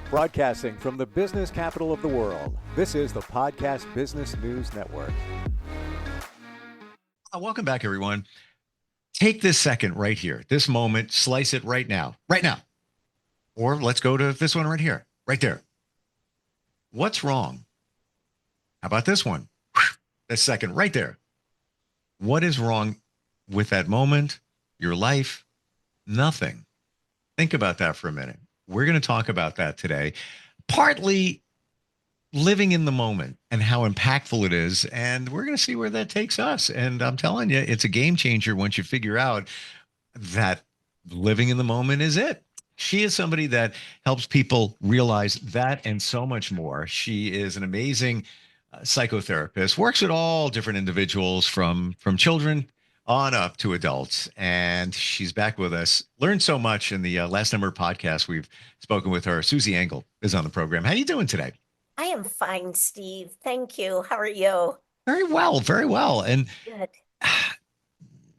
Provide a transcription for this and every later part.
Broadcasting from the business capital of the world, this is the Podcast Business News Network. Welcome back, everyone. Take this second right here, this moment, slice it right now, right now. Or let's go to this one right here, right there. What's wrong? How about this one? This second right there. What is wrong with that moment, your life? Nothing. Think about that for a minute. We're going to talk about that today. Partly living in the moment and how impactful it is. And we're going to see where that takes us. And I'm telling you, it's a game changer once you figure out that living in the moment is it. She is somebody that helps people realize that and so much more. She is an amazing psychotherapist, works with all different individuals from children on up to adults. And she's back with us. Learned so much in the last number of podcasts we've spoken with her. Susie Engel is on the program. How are you doing today? I am fine, Steve. Thank you. How are you? Very well, very well. And Good.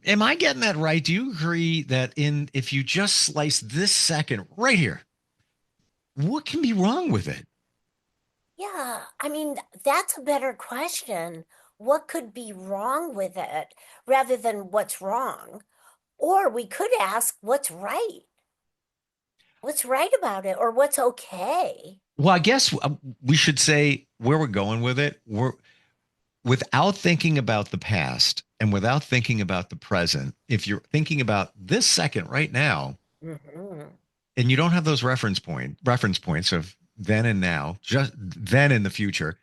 am I getting that right? Do you agree that if you just slice this second right here, what can be wrong with it? Yeah, I mean, that's a better question. What could be wrong with it rather than what's wrong? Or we could ask what's right. What's right about it or what's okay? Well, I guess we should say where we're going with it. We're without thinking about the past and without thinking about the present. If you're thinking about this second right now, and you don't have those reference points of then and now, just then in the future,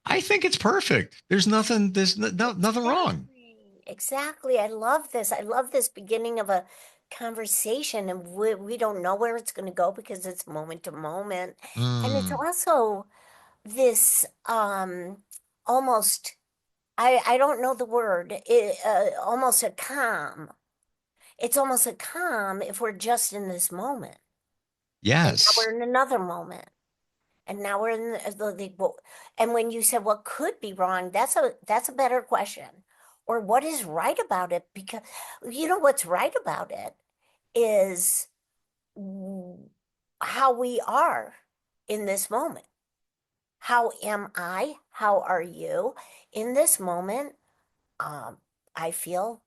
I think it's perfect. There's nothing wrong. Exactly. I love this. I love this beginning of a conversation, and we don't know where it's going to go because it's moment to moment. And it's also this almost, I don't know the word, almost a calm. It's almost a calm if we're just in this moment. And now Yes. we're in another moment. And now we're in and when you said what could be wrong, that's a better question. Or what is right about it? Because you know what's right about it is how we are in this moment. How am I? How are you in this moment? I feel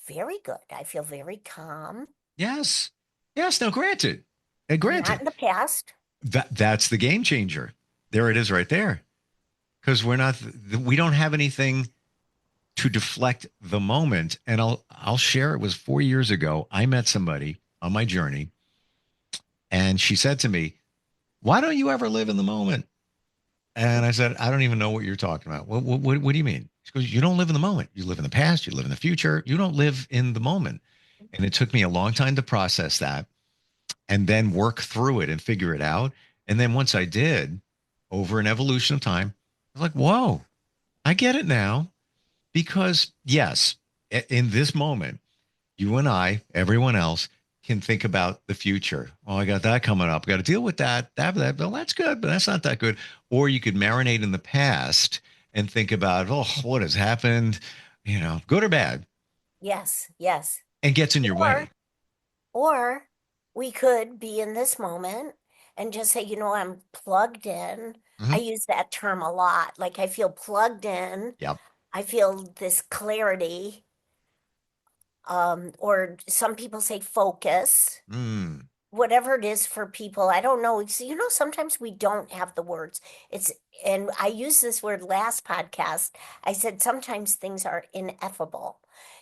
very good. I feel very calm. Yes. Yes. No, granted. Not in the past. That's the game changer. There it is right there. Because we don't have anything to deflect the moment. And I'll share, it was 4 years ago. I met somebody on my journey, and she said to me, "Why don't you ever live in the moment?" And I said, "I don't even know what you're talking about. What do you mean?" She goes, "You don't live in the moment. You live in the past. You live in the future. You don't live in the moment." And it took me a long time to process that and then work through it and figure it out. And then once I did, over an evolution of time, I was like, whoa, I get it now. Because yes, in this moment, you and I, everyone else, can think about the future. Oh, I got that coming up. Got to deal with that. Well, that's good, but that's not that good. Or you could marinate in the past and think about, oh, what has happened, good or bad, Yes, yes. and gets in your way. Or we could be in this moment and just say, I'm plugged in. I use that term a lot. Like I feel plugged in. Yep. I feel this clarity. Or some people say focus. Whatever it is for people, I don't know. Sometimes we don't have the words. And I used this word last podcast. I said sometimes things are ineffable.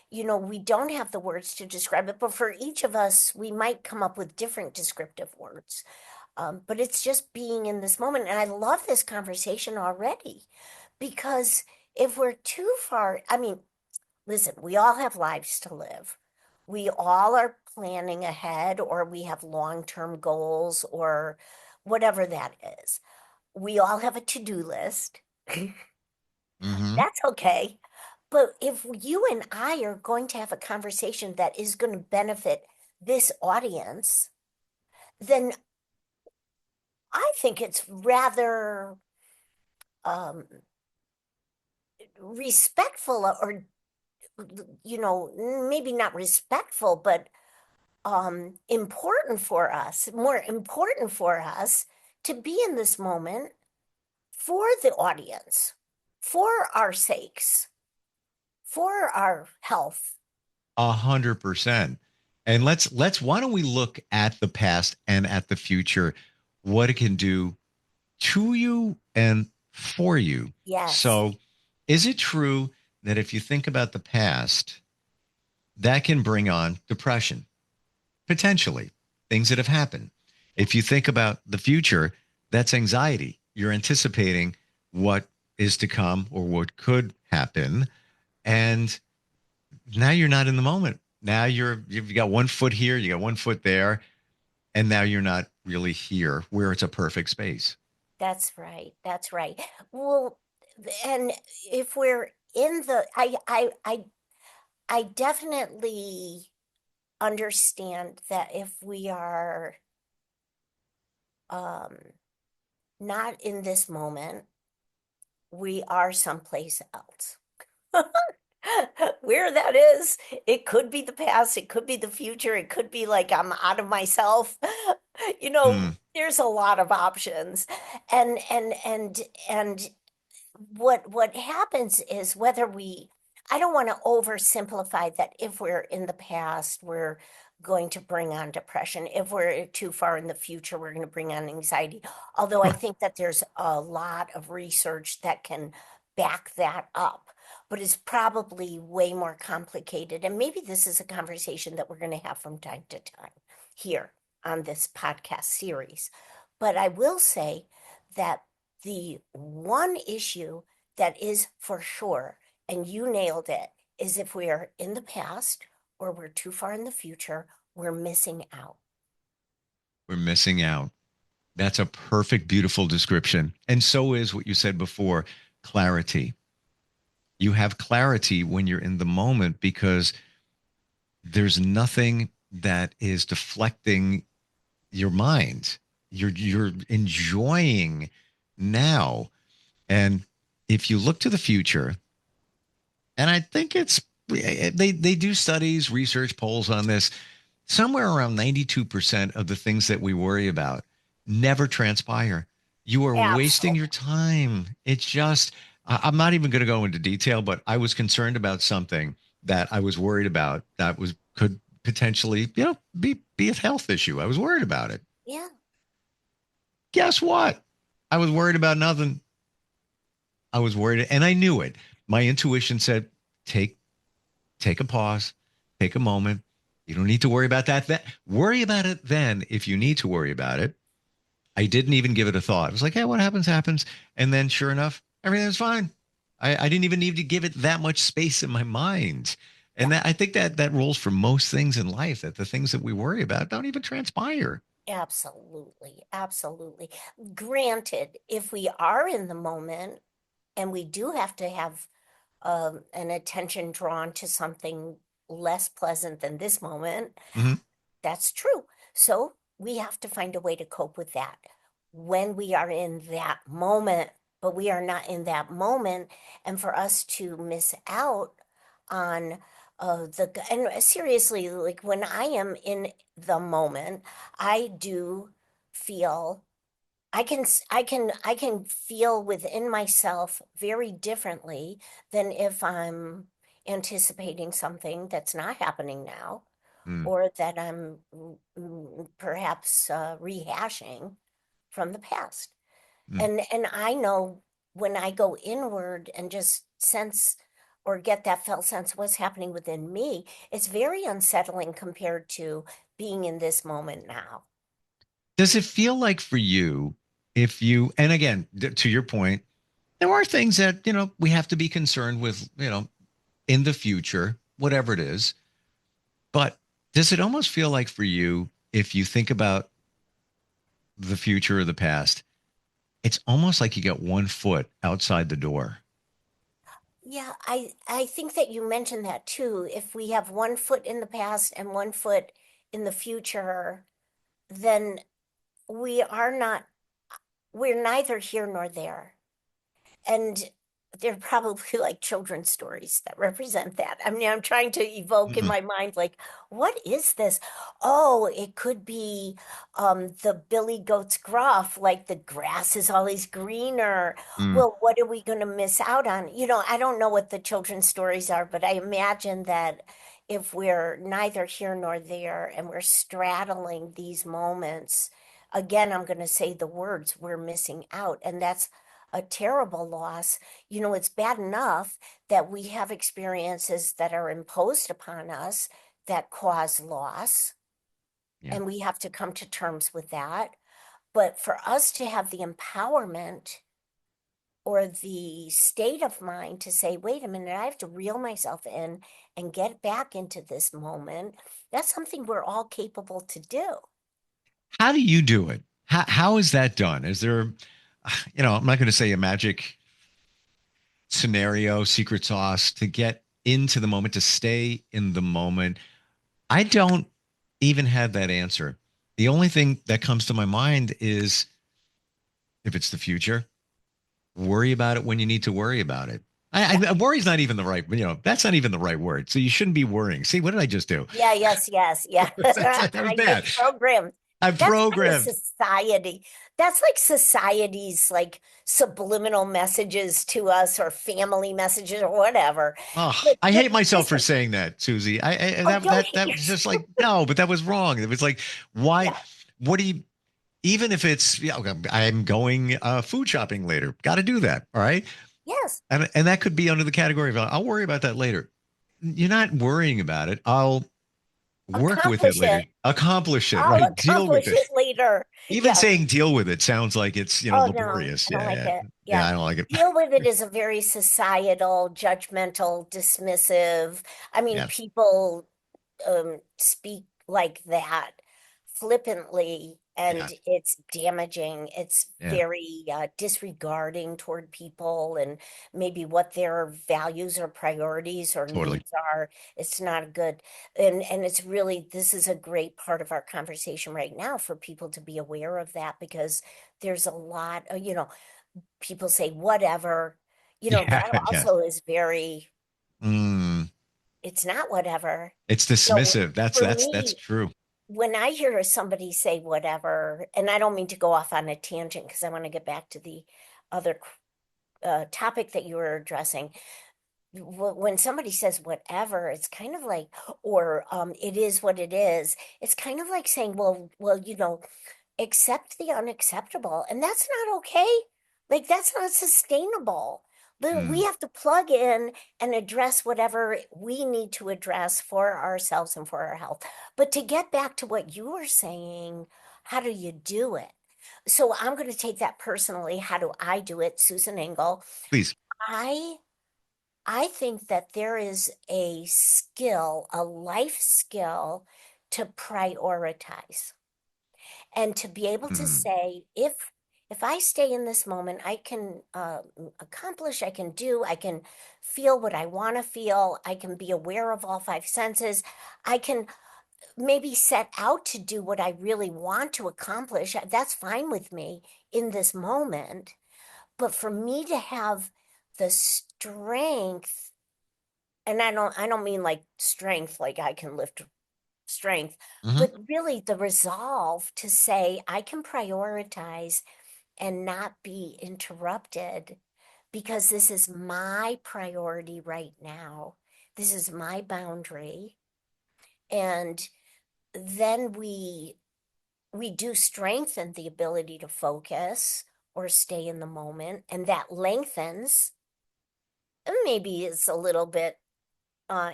We don't have the words to describe it, but for each of us, we might come up with different descriptive words. But it's just being in this moment. And I love this conversation already because if we're too far, listen, we all have lives to live. We all are planning ahead, or we have long-term goals, or whatever that is. We all have a to-do list. That's okay. But if you and I are going to have a conversation that is going to benefit this audience, then I think it's rather respectful, or maybe not respectful, but important for us, more important for us to be in this moment for the audience, for our sakes, for our health. 100%. And why don't we look at the past and at the future, what it can do to you and for you. Yes. So, is it true that if you think about the past, that can bring on depression, potentially, things that have happened? If you think about the future, that's anxiety. You're anticipating what is to come or what could happen. And now you're not in the moment. Now you've got one foot here, you got one foot there, and now you're not really here where it's a perfect space. That's right. That's right. Well, and if we're in the, I definitely understand that if we are um, not in this moment, we are someplace else. Where that is, it could be the past, it could be the future, it could be like I'm out of myself. Hmm. There's a lot of options. And what happens is whether we I don't want to oversimplify that if we're in the past, we're going to bring on depression. If we're too far in the future, we're going to bring on anxiety. Although I Sure. think that there's a lot of research that can back that up, but it's probably way more complicated. And maybe this is a conversation that we're going to have from time to time here on this podcast series. But I will say that the one issue that is for sure, and you nailed it, is if we are in the past or we're too far in the future, we're missing out. We're missing out. That's a perfect, beautiful description. And so is what you said before, clarity. You have clarity when you're in the moment because there's nothing that is deflecting your mind. You're enjoying now. And if you look to the future, and I think they do studies, research polls on this, somewhere around 92% of the things that we worry about never transpire. You are wasting your Absolutely. time. It's just, I'm not even going to go into detail, but I was concerned about something that I was worried about that could potentially, be a health issue. I was worried about it. Yeah. Guess what? I was worried about nothing. I was worried and I knew it. My intuition said, take take a pause, take a moment. You don't need to worry about that. Worry about it then if you need to worry about it. I didn't even give it a thought. I was like, hey, what happens, happens. And then sure enough, everything was fine. I didn't even need to give it that much space in my mind. And I think that rules for most things in life, that the things that we worry about don't even transpire. Absolutely. Absolutely. Granted, if we are in the moment and we do have to have an attention drawn to something less pleasant than this moment, Mhm. that's true. So we have to find a way to cope with that when we are in that moment, but we are not in that moment. And for us to miss out on and seriously, like when I am in the moment, I do feel I can feel within myself very differently than if I'm anticipating something that's not happening now Mm, or that I'm perhaps rehashing from the past. mm, And I know when I go inward and just sense or get that felt sense of what's happening within me, it's very unsettling compared to being in this moment now. Does it feel like for you, if you, and again, to your point, there are things that, we have to be concerned with, in the future, whatever it is. But does it almost feel like for you, if you think about the future or the past, it's almost like you got one foot outside the door? Yeah, I think that you mentioned that too. If we have one foot in the past and one foot in the future, then we are not, we're neither here nor there. And they're probably like children's stories that represent that. I mean, I'm trying to evoke in Mm, my mind, like, what is this? Oh, it could be the Billy Goat's Gruff, like the grass is always greener. mm, Well, what are we going to miss out on? I don't know what the children's stories are, but I imagine that if we're neither here nor there and we're straddling these moments, again, I'm going to say the words we're missing out. And that's a terrible loss. It's bad enough that we have experiences that are imposed upon us that cause loss, yeah. and we have to come to terms with that. But for us to have the empowerment or the state of mind to say, wait a minute, I have to reel myself in and get back into this moment, that's something we're all capable to do. How do you do it? How is that done? Is there, I'm not going to say a magic scenario, secret sauce to get into the moment, to stay in the moment. I don't even have that answer. The only thing that comes to my mind is if it's the future, worry about it when you need to worry about it. Worry is not even the right, that's not even the right word. So you shouldn't be worrying. See, what did I just do? Yeah, yes, yeah. That was I get bad. programmed. I'm That's kind of programmed. society. That's like society's like subliminal messages to us or family messages or whatever. Oh, I But hate myself for listen, saying that, Susie. oh, don't hate That was yourself. just like, no, but that was wrong. It was like, why? Yeah, What do you? Even if it's, yeah, okay, I'm going food shopping later. Got to do that. All right. yes. And that could be under the category of I'll worry about that later. You're not worrying about it. I'll work with it Accomplish later. it. Accomplish it. I'll Right. Deal with accomplish it. it later. Even Yeah. saying deal with it sounds like it's, Oh, no, laborious. I don't Yeah. like Yeah. it. Yeah. Yeah. I don't like it. Deal with it is a very societal, judgmental, dismissive. I mean, Yes. people speak like that flippantly, Yeah. and it's damaging. It's Yeah. very disregarding toward people and maybe what their values or priorities or Totally. needs are. It's not good. And it's really, this is a great part of our conversation right now for people to be aware of that, because there's a lot of, people say whatever, Yeah. that Yes. also is very, Mm, it's not whatever. it's So dismissive. for That's me, true. when I hear somebody say whatever, and I don't mean to go off on a tangent because I want to get back to the other topic that you were addressing. When somebody says whatever, it's kind of like, or it is what it is. It's kind of like saying, well, accept the unacceptable. And that's not okay. Like, that's not sustainable. We Mm, have to plug in and address whatever we need to address for ourselves and for our health. But to get back to what you were saying, how do you do it? So I'm going to take that personally. How do I do it, Susan Engel? please. I I think that there is a skill, a life skill to prioritize and to be able to Mm, say, if I stay in this moment, I can accomplish, I can do, I can feel what I want to feel, I can be aware of all five senses, I can maybe set out to do what I really want to accomplish. That's fine with me in this moment. But for me to have the strength, and I don't mean like strength, like I can lift strength, mhm. but really the resolve to say I can prioritize and not be interrupted because this is my priority right now. This is my boundary. And then we do strengthen the ability to focus or stay in the moment, and that lengthens. And maybe it's a little bit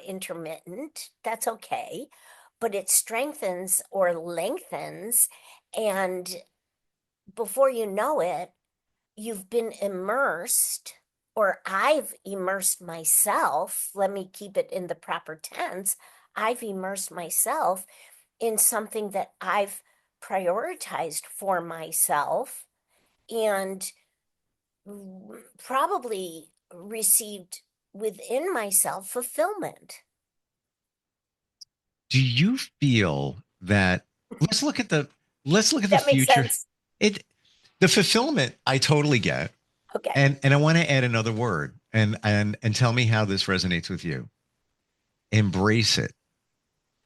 intermittent. That's okay, but it strengthens or lengthens, and before you know it, you've been immersed, or I've immersed myself. Let me keep it in the proper tense. I've immersed myself in something that I've prioritized for myself and probably received within myself fulfillment. Do you feel that let's look at the That makes future. sense. It the fulfillment I totally get. Okay. And I want to add another word. and tell me how this resonates with you. Embrace it.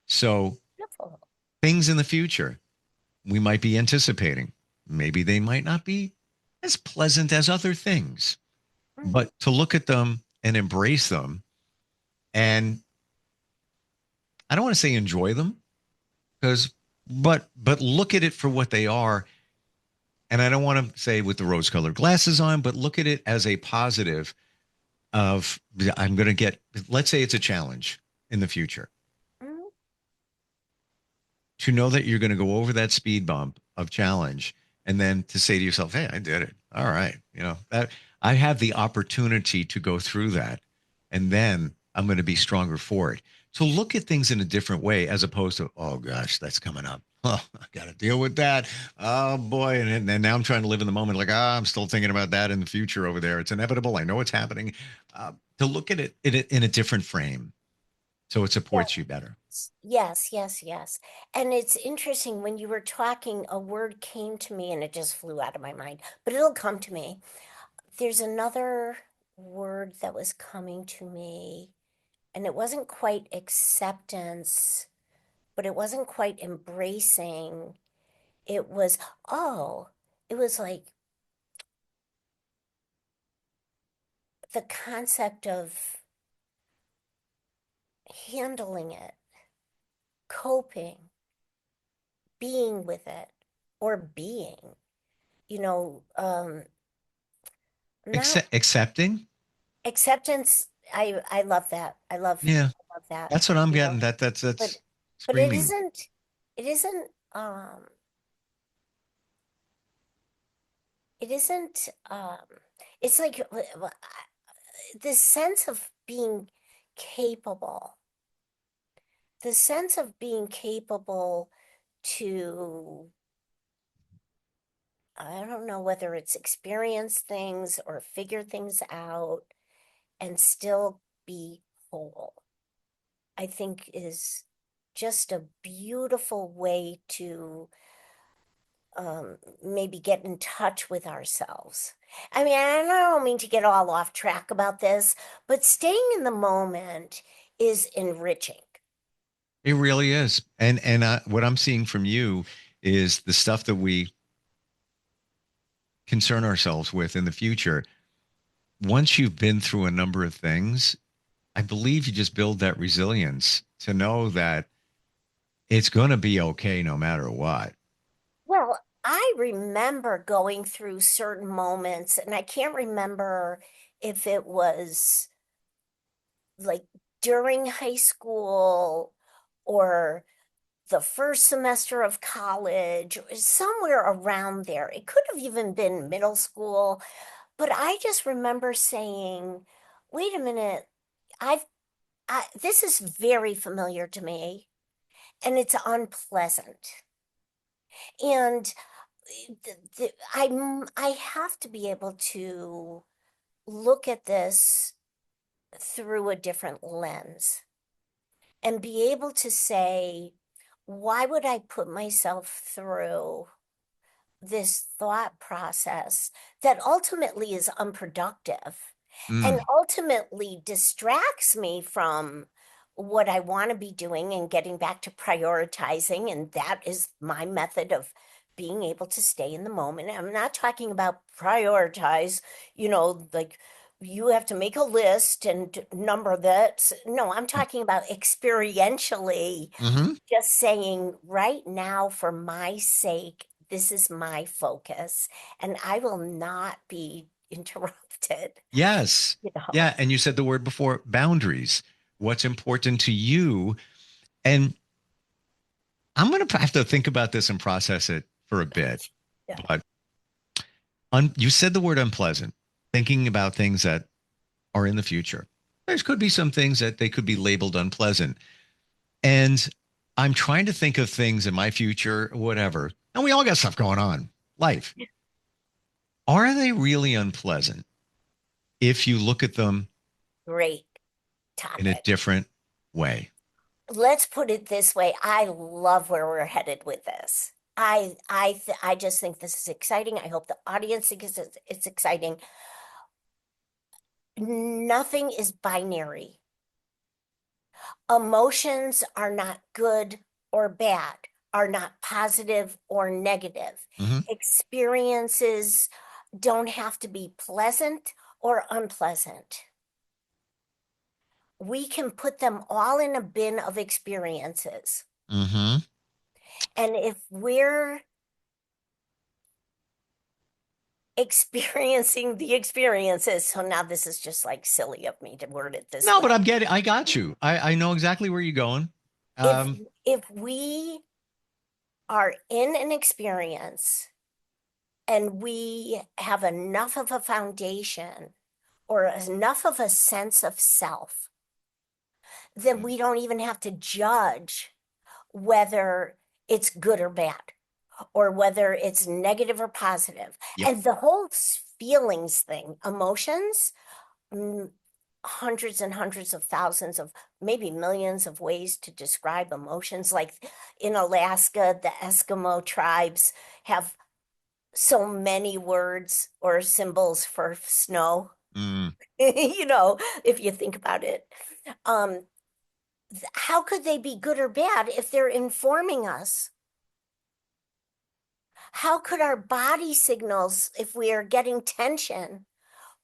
So Beautiful. things in the future we might be anticipating, maybe they might not be as pleasant as other things, Mhm. but to look at them and embrace them, and I don't want to say enjoy them, because but look at it for what they are. And I don't want to say with the rose colored glasses on, but look at it as a positive of, I'm going to get, let's say it's a challenge in the future, Mhm. to know that you're going to go over that speed bump of challenge, and then to say to yourself, hey, I did it. All right. That I have the opportunity to go through that, and then I'm going to be stronger for it. So look at things in a different way, as opposed to, oh gosh, that's coming up. Oh, I got to deal with that. Oh boy. And now I'm trying to live in the moment. Like, I'm still thinking about that in the future over there. It's inevitable. I know it's happening. To look at it in a different frame, so it supports you better. Yes, yes, yes. And it's interesting when you were talking, a word came to me and it just flew out of my mind, but it'll come to me. There's another word that was coming to me, and it wasn't quite acceptance, but it wasn't quite embracing. It was, oh, it was like the concept of handling it, coping, being with it, or being, you know, not Accepting. acceptance. I love that. Yeah. I love that, That's what I'm you know, getting. but That's but it screaming. isn't, it isn't, um, it isn't, it's like this sense of being capable, the sense of being capable to, I don't know whether it's experience things or figure things out and still be whole, I think is just a beautiful way to maybe get in touch with ourselves. I mean, I don't mean to get all off track about this, but staying in the moment is enriching. It really is. And what I'm seeing from you is the stuff that we concern ourselves with in the future. Once you've been through a number of things, I believe you just build that resilience to know that it's going to be okay no matter what. Well, I remember going through certain moments, and I can't remember if it was like during high school or the first semester of college, or somewhere around there. It could have even been middle school, but I just remember saying, wait a minute, I've this is very familiar to me, and it's unpleasant. And I have to be able to look at this through a different lens and be able to say, why would I put myself through this thought process that ultimately is unproductive and Mm. ultimately distracts me from what I want to be doing and getting back to prioritizing? And that is my method of being able to stay in the moment. I'm not talking about prioritize, like you have to make a list and number that. No, I'm talking about experientially Hmm. just saying right now, for my sake, this is my focus, and I will not be interrupted, Yes. you know. Yeah. And you said the word before, boundaries. What's important to you? And I'm going to have to think about this and process it for a bit. Yeah. But you said the word unpleasant, thinking about things that are in the future. There could be some things that they could be labeled unpleasant. And I'm trying to think of things in my future, whatever. And we all got stuff going on, life. Are they really unpleasant if you look at them Great in a topic. different way? Let's put it this way. I love where we're headed with this. I just think this is exciting. I hope the audience thinks it's exciting. Nothing is binary. Emotions are not good or bad, are not positive or negative. Experiences don't have to be pleasant or unpleasant. We can put them all in a bin of experiences. And if we're experiencing the experiences, so now this is just like silly of me to word it this way. No, but I got you. I know exactly where you're going. If we are in an experience and we have enough of a foundation or enough of a sense of self, then we don't even have to judge whether it's good or bad, or whether it's negative or positive. And the whole feelings thing, emotions, hundreds and hundreds of thousands of, maybe millions of ways to describe emotions. Like in Alaska, the Eskimo tribes have so many words or symbols for snow. If you think about it. How could they be good or bad if they're informing us? How could our body signals, if we are getting tension,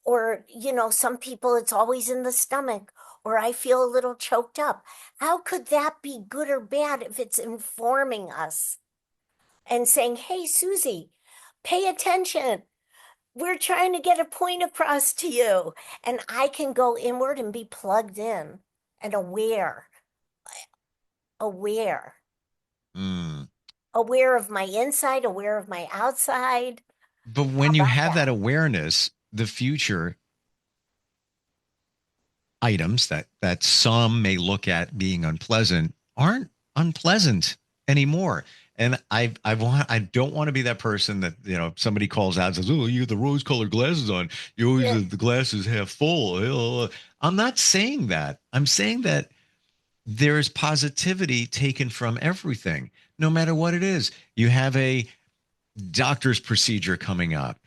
or, some people it's always in the stomach, or I feel a little choked up. How could that be good or bad if it's informing us and saying, hey, Susie, pay attention. We're trying to get a point across to you. And I can go inward and be plugged in and aware of my inside, aware of my outside. But when you have that awareness, the future items that some may look at being unpleasant aren't unpleasant anymore. And I don't want to be that person that, somebody calls out and says, oh, you have the rose colored glasses on. You always have the glasses half full. I'm not saying that. I'm saying that there's positivity taken from everything, no matter what it is. You have a doctor's procedure coming up.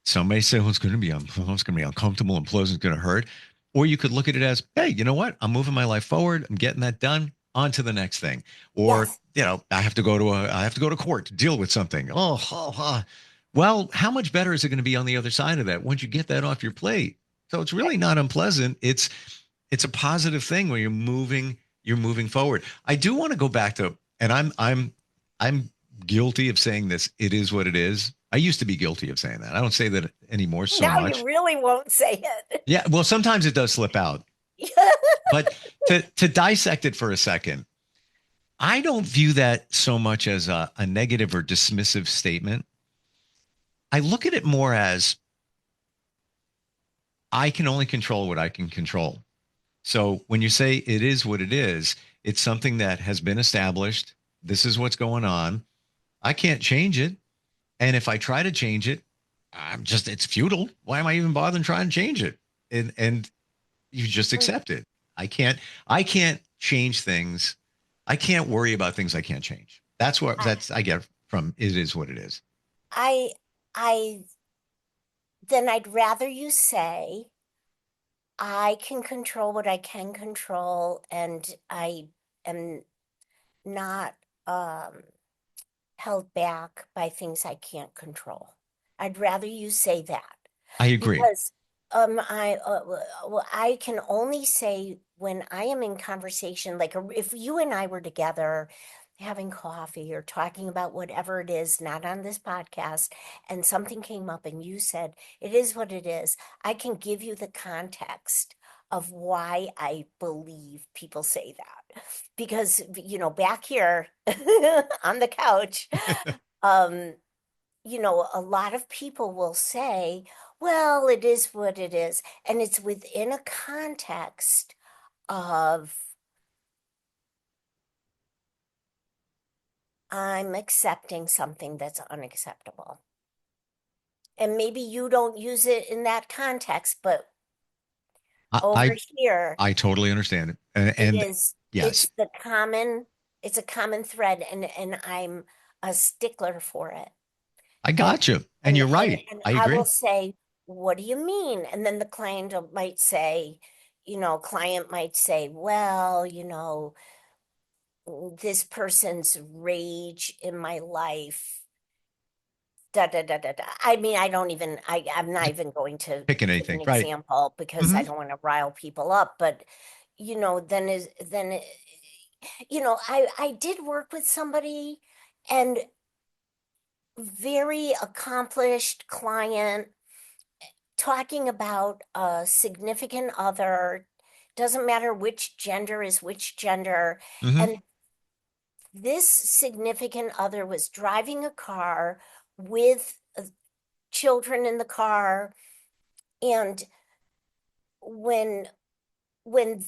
Some may say, it's going to be uncomfortable, unpleasant, it's going to hurt. Or you could look at it as, hey, you know what? I'm moving my life forward. I'm getting that done. On to the next thing. Or, I have to go to court to deal with something. Well, how much better is it going to be on the other side of that once you get that off your plate? So it's really not unpleasant. It's a positive thing when you're moving forward. I do want to go back to, and I'm guilty of saying this. It is what it is. I used to be guilty of saying that. I don't say that anymore so much. Now you really won't say it. Yeah. Well, sometimes it does slip out. But to dissect it for a second, I don't view that so much as a negative or dismissive statement. I look at it more as I can only control what I can control. So when you say it is what it is, it's something that has been established. This is what's going on. I can't change it. And if I try to change it, it's futile. Why am I even bothering trying to change it? And you just accept it. I can't change things. I can't worry about things I can't change. That's I get from it is what it is. Then I'd rather you say, I can control what I can control, and I am not held back by things I can't control. I'd rather you say that. I agree. Because I can only say when I am in conversation, like if you and I were together having coffee or talking about whatever it is, not on this podcast, and something came up and you said, it is what it is, I can give you the context of why I believe people say that. Because, back here on the couch, a lot of people will say, well, it is what it is. And it's within a context of I'm accepting something that's unacceptable. And maybe you don't use it in that context, but over here, I totally understand it. And yes, it's a common thread, and I'm a stickler for it. I got you. And you're right. And I agree. I will say, what do you mean? And then the client might say, well, this person's rage in my life, da da da da da. I mean, I'm not even going to Picking give an anything, right? example because I don't want to rile people up, but I did work with somebody, and very accomplished client, talking about a significant other, doesn't matter which gender is which gender. Mm-hmm. And this significant other was driving a car with children in the car. And when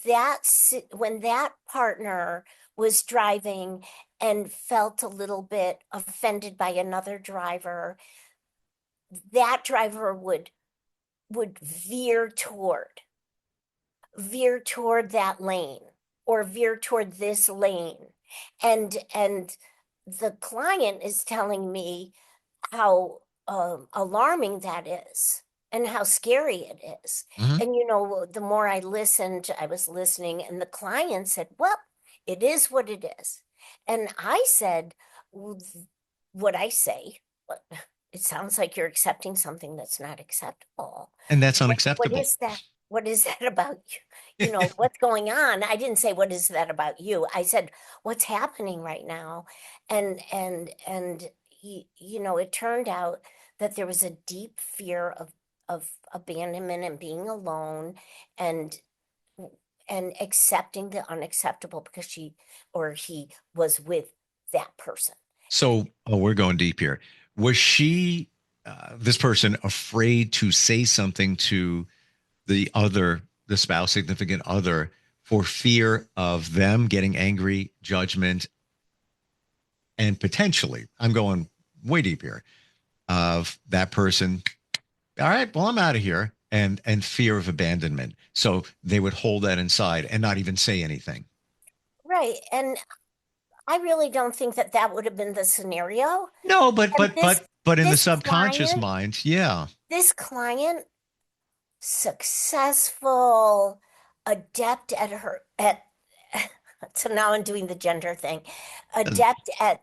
that partner was driving and felt a little bit offended by another driver, that driver would veer toward that lane, or veer toward this lane. And the client is telling me how alarming that is and how scary it is. Mm-hmm. And the more I was listening, and the client said, well, it is what it is. And I said, what I say, it sounds like you're accepting something that's not acceptable. And that's What unacceptable. is that? What is that about you? What's going on? I didn't say, what is that about you? I said, what's happening right now? And it turned out that there was a deep fear of abandonment and being alone, and accepting the unacceptable because she or he was with that person. So, we're going deep here. Was she, this person, afraid to say something to the spouse, significant other, for fear of them getting angry, judgment, and potentially, I'm going way deep here, of that person, all right, well, I'm out of here, and fear of abandonment. So they would hold that inside and not even say anything. Right. And I really don't think that would have been the scenario. No, but in the this subconscious client, mind, yeah. This client, successful, adept at so now I'm doing the gender thing, adept at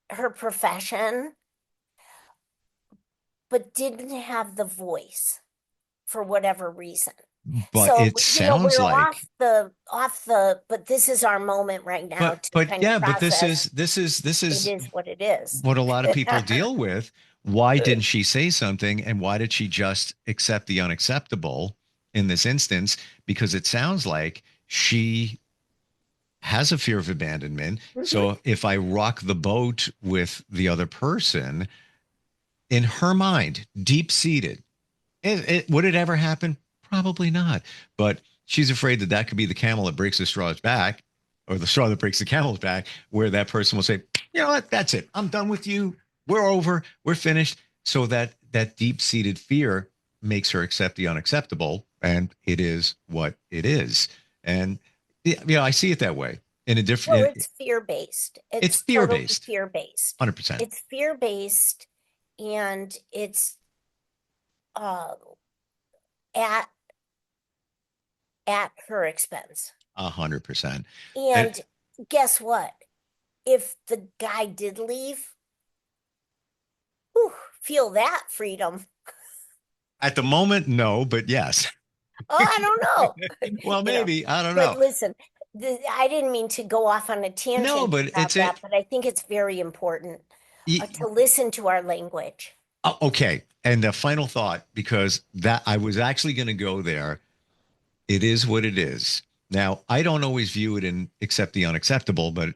her profession, but didn't have the voice for whatever reason. But So, it sounds we're like but this is our moment right now to kind of but this process. is It is what it is. what a lot of people deal with. Why didn't she say something, and why did she just accept the unacceptable in this instance? Because it sounds like she has a fear of abandonment. Mhm. So if I rock the boat with the other person, in her mind, deep seated, would it ever happen? Probably not. But she's afraid that could be the camel that breaks the straw's back, or the straw that breaks the camel's back, where that person will say, you know what, that's it. I'm done with you. We're over. We're finished. So that deep-seated fear makes her accept the unacceptable, and it is what it is. And I see it that way. In a different. Well, it's fear-based. It's totally fear-based. fear-based. 100%. It's fear-based, and it's at her expense. 100%. And guess what? If the guy did leave, feel that freedom. At the moment, no, but yes. Oh, I don't know. Well, maybe. I don't know. But listen, I didn't mean to go off on a tangent No, but about that, but I think it's very important to listen to our language. Okay. And the final thought, because that I was actually going to go there. It is what it is. Now, I don't always view it in accept the unacceptable, but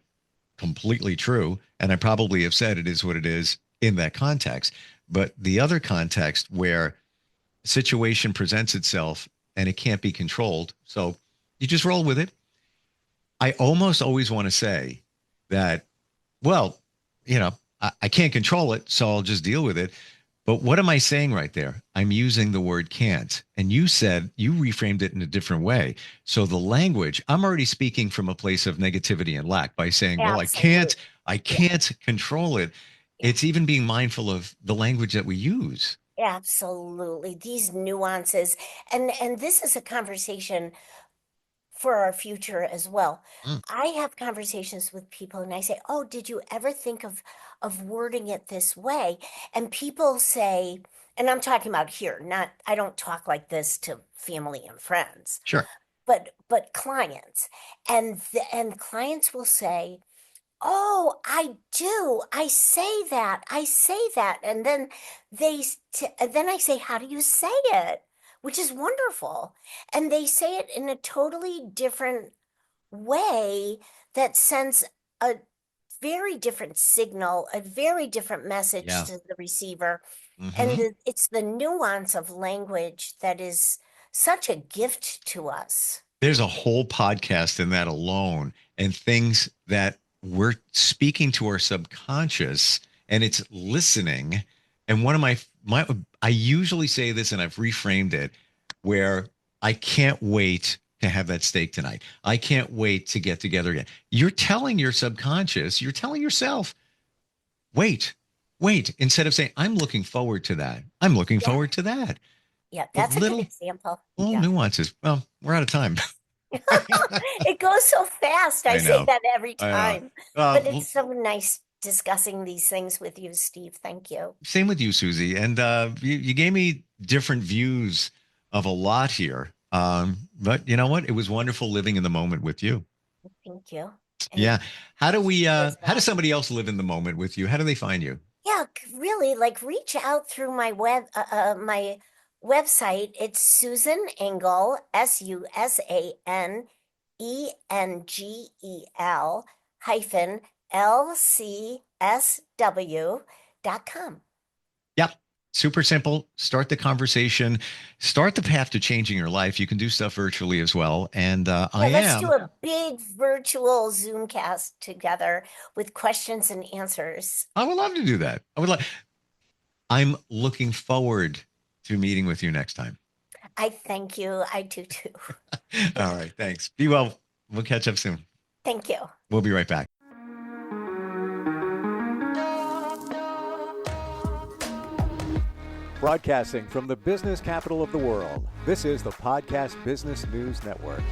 completely true. And I probably have said it is what it is in that context. But the other context where a situation presents itself and it can't be controlled, so you just roll with it. I almost always want to say that, well, I can't control it, so I'll just deal with it. But what am I saying right there? I'm using the word can't. And you said you reframed it in a different way. So the language, I'm already speaking from a place of negativity and lack by saying, well, Absolutely. I can't control it. Yeah. It's even being mindful of the language that we use. Absolutely. These nuances. And this is a conversation for our future as well. Mm, I have conversations with people and I say, "Oh, did you ever think of wording it this way?" And people say, and I'm talking about here, not I don't talk like this to family and friends, sure. but clients. And clients will say, "Oh, I do. I say that. I say that." And then and then I say, "How do you say it?" Which is wonderful. And they say it in a totally different way that sends a very different signal, a very different message Yeah. to the receiver. And Hmm. it's the nuance of language that is such a gift to us. There's a whole podcast in that alone, and things that we're speaking to our subconscious, and it's listening. And one of my I usually say this, and I've reframed it, where I can't wait to have that steak tonight. I can't wait to get together again. You're telling your subconscious, you're telling yourself, wait, wait, instead of saying, I'm looking forward to that. I'm looking Yeah. forward to that. Yeah. But That's a good little example. little Yeah. nuances. Well, we're out of time. It goes so fast. I I say know. that every I know. time. But it's so nice discussing these things with you, Steve. Thank you. Same with you, Susie. And you gave me different views of a lot here. But you know what? It was wonderful living in the moment with you. Thank you. And Yeah. How do we? you as How does well. somebody else live in the moment with you? How do they find you? Yeah, really, like reach out through my website. It's Susan Engel, SusanEngel hyphen LCSW.com. Yep. Super simple. Start the conversation. Start the path to changing your life. You can do stuff virtually as well. And I Yeah, let's do am. a big virtual Zoomcast together with questions and answers. I would love to do that. I would like. I'm looking forward to meeting with you next time. I thank you. I do too. All right. Thanks. Be well. We'll catch up soon. Thank you. We'll be right back. Broadcasting from the business capital of the world, this is the Podcast Business News Network.